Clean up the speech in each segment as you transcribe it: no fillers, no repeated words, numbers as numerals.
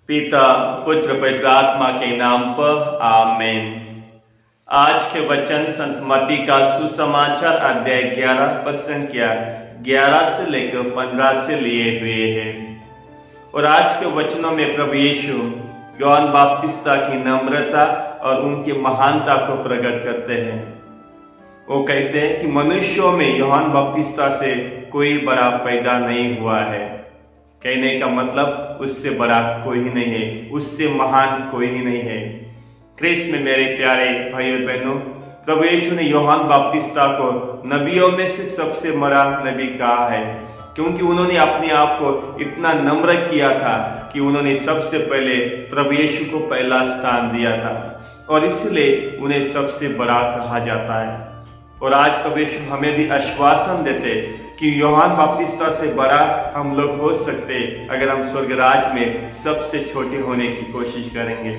पिता पुत्र पवित्र आत्मा के नाम पर आमीन। आज के वचन संत मत्ती का सुसमाचार अध्याय 11 पद संख्या 11 से लेकर 15 से लिए हुए हैं। और आज के वचनों में प्रभु यीशु यूहन्ना बपतिस्ता की नम्रता और उनकी महानता को प्रकट करते हैं। वो कहते हैं कि मनुष्यों में यूहन्ना बपतिस्ता से कोई बड़ा पैदा नहीं हुआ है। कहने का मतलब उससे बड़ा कोई ही नहीं है, उससे महान कोई ही नहीं है। क्रिस्त में मेरे प्यारे भाई और बहनों, प्रभु यीशु ने यूहन्ना बपतिस्ता को नबियों में से सबसे बड़ा नबी कहा है, क्योंकि उन्होंने अपने आप को इतना नम्र किया था कि उन्होंने सबसे पहले प्रभु यीशु को पहला स्थान दिया था और इसलिए उन्हें सबसे बड़ा कहा जाता है। और आज प्रभु यीशु हमें भी आश्वासन देते कि यूहन्ना बपतिस्ता से बड़ा हम लोग हो सकते अगर हम स्वर्ग राज्य में सबसे छोटे होने की कोशिश करेंगे।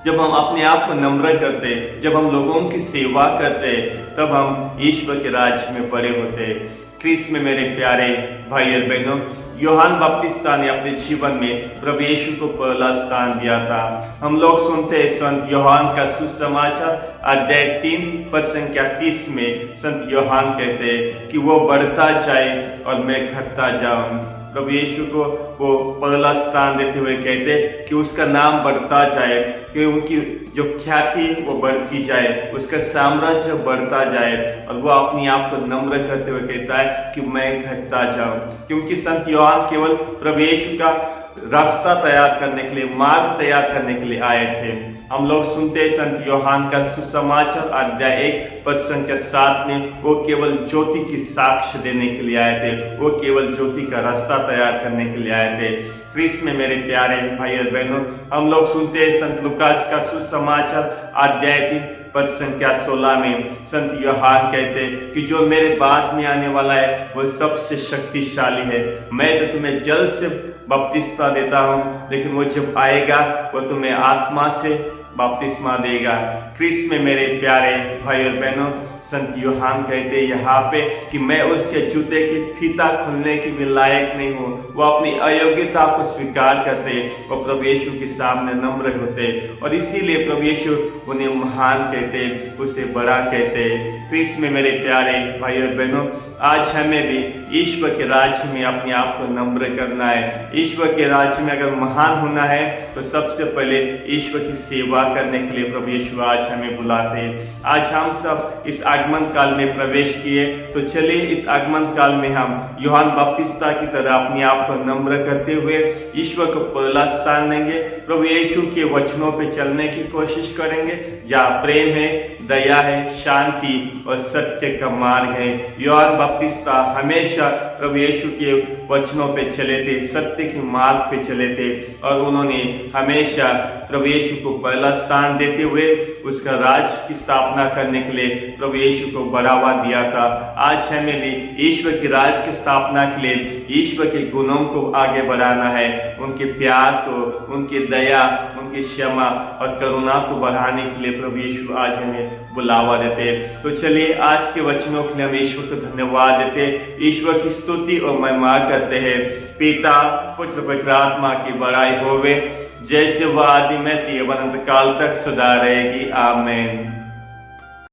जब हम अपने आप को नम्र करते, जब हम लोगों की सेवा करते, तब हम ईश्वर के राज्य में बड़े होते। क्रिस्त में मेरे प्यारे भाई और बहनों, यूहन्ना बपतिस्ता ने अपने जीवन में प्रभु यीशु को पहला स्थान दिया था। हम लोग सुनते हैं संत यूहन्ना का सुसमाचार अध्याय 3 पद संख्या 30 में संत यूहन्ना कहते हैं कि वो बढ़ता जाए और मैं घटता जाऊं। प्रभु यीशु को वो पहला स्थान देते हुए कहते कि उसका नाम बढ़ता जाए, कि उनकी जो ख्याति वो बढ़ती जाए, उसका साम्राज्य बढ़ता जाए। और वो अपने आप को नम्र करते हुए कहता है कि मैं घटता जाऊं, क्योंकि संत यूहन्ना केवल प्रभु यीशु का रास्ता तैयार करने के लिए, मार्ग तैयार करने के लिए आए थे। हम लोग सुनते हैं संत यूहन्ना का सुसमाचार अध्याय 1 पद संख्या 7 में वो केवल ज्योति की साक्ष्य देने के लिए आए थे, वो केवल ज्योति का रास्ता तैयार करने के लिए आए थे। क्रिस्त में मेरे प्यारे भाई और बहनों, हम लोग सुनते हैं संत लूकास का सुसमाचार अध्याय 3 पद संख्या 16 में संत यूहन्ना कहते कि जो मेरे बाद में आने वाला है वो सबसे शक्तिशाली है। मैं तो तुम्हें जल से बपतिस्मा देता हूँ, लेकिन वो जब आएगा वो तुम्हें आत्मा से बपतिस्मा देगा। क्रिस्त में मेरे प्यारे भाई और बहनों, संत यूहन्ना कहते यहाँ पे कि मैं उसके जूते की फीता खोलने की भी लायक नहीं हूँ। वो अपनी अयोग्यता को स्वीकार करते और प्रभु यीशु के सामने नम्र होते, और इसीलिए प्रभु यीशु उन्हें महान कहते, उसे बड़ा कहते। क्रिस्त में मेरे प्यारे भाई और बहनों, आज हमें भी ईश्वर के राज्य में अपने आप को नम्र करना है। ईश्वर के राज्य में अगर महान होना है तो सबसे पहले ईश्वर की सेवा करने के लिए प्रभु यीशु आज हमें बुलाते हैं। आज हम सब इस आगमन काल में प्रवेश किए, तो चलिए इस आगमन काल में हम यूहन्ना बपतिस्ता की तरह अपने आप को नम्र करते हुए ईश्वर को पहला स्थान देंगे। प्रभु यीशु के वचनों पे चलने की कोशिश करेंगे, जहाँ प्रेम है, दया है, शांति और सत्य का मार्ग है। यूहन्ना बपतिस्ता हमेशा प्रभु यीशु के वचनों पे चले थे, सत्य के मार्ग पे चले थे, और उन्होंने हमेशा प्रभु यीशु को पहला स्थान देते हुए उसका राज्य की स्थापना करने के लिए प्रभु यीशु को बढ़ावा दिया था। आज हमें भी ईश्वर की राज्य की स्थापना के लिए ईश्वर के गुणों को आगे बढ़ाना है, उनके प्यार को, उनकी दया, उनकी क्षमा और करुणा को बढ़ाने के लिए प्रभु यीशु आज हमें बुलावा देते। तो चलिए आज के वचनों के लिए हम ईश्वर को धन्यवाद देते, ईश्वर की स्तुति और महिमा करते हैं। पिता पुत्र पवित्र आत्मा की बड़ाई होवे, जैसे वह आदि में थी अनंत काल तक सदा रहेगी। आमीन।